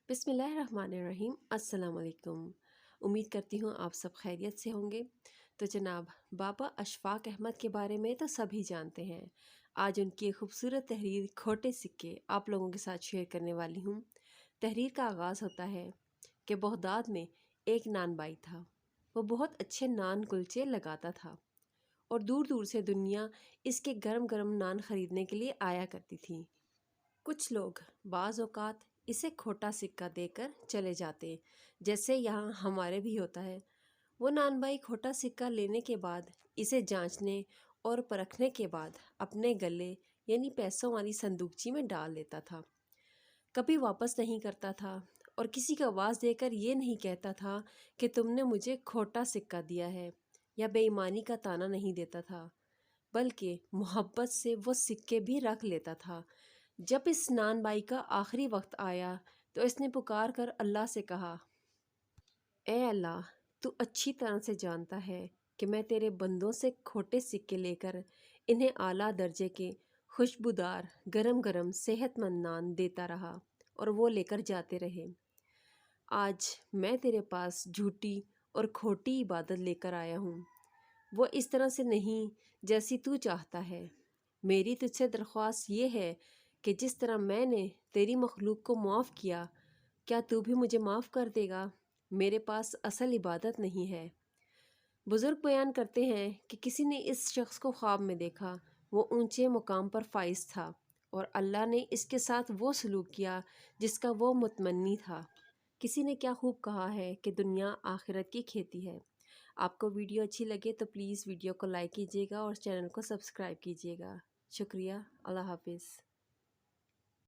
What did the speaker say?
बिस्मिल्लाहिर्रहमानिर्रहीम। अस्सलाम वालेकुम। उम्मीद करती हूँ आप सब खैरियत से होंगे। तो जनाब, बाबा अशफाक अहमद के बारे में तो सभी जानते हैं। आज उनकी एक खूबसूरत तहरीर खोटे सिक्के आप लोगों के साथ शेयर करने वाली हूँ। तहरीर का आगाज़ होता है कि बगदाद में एक नान बाई था। वो बहुत अच्छे नान कुलचे लगाता था और दूर दूर से दुनिया इसके गरम गरम नान ख़रीदने के लिए आया करती थी। कुछ लोग बाज़ औक़ात इसे खोटा सिक्का देकर चले जाते, जैसे यहाँ हमारे भी होता है। वो नानबाई खोटा सिक्का लेने के बाद इसे जांचने और परखने के बाद अपने गले यानी पैसों वाली संदूकची में डाल देता था। कभी वापस नहीं करता था और किसी का आवाज़ देकर ये नहीं कहता था कि तुमने मुझे खोटा सिक्का दिया है, या बेईमानी का ताना नहीं देता था, बल्कि मोहब्बत से वो सिक्के भी रख लेता था। जब इस नान बाई का आखिरी वक्त आया तो इसने पुकार कर अल्लाह से कहा, ए अल्लाह, तू अच्छी तरह से जानता है कि मैं तेरे बंदों से खोटे सिक्के लेकर इन्हें आला दर्जे के खुशबूदार गरम गरम सेहतमंद नान देता रहा और वो लेकर जाते रहे। आज मैं तेरे पास झूठी और खोटी इबादत लेकर आया हूँ। वो इस तरह से नहीं जैसी तू चाहता है। मेरी तुझसे दरख्वास्त ये है कि जिस तरह मैंने तेरी मखलूक को माफ़ किया, क्या तू भी मुझे माफ़ कर देगा? मेरे पास असल इबादत नहीं है। बुज़ुर्ग बयान करते हैं कि किसी ने इस शख्स को ख्वाब में देखा। वो ऊंचे मुकाम पर फाइज था और अल्लाह ने इसके साथ वो सलूक किया जिसका वो मुतमन्नी था। किसी ने क्या खूब कहा है कि दुनिया आखिरत की खेती है। आपको वीडियो अच्छी लगे तो प्लीज़ वीडियो को लाइक कीजिएगा और चैनल को सब्सक्राइब कीजिएगा। शुक्रिया। अल्लाह हाफिज़।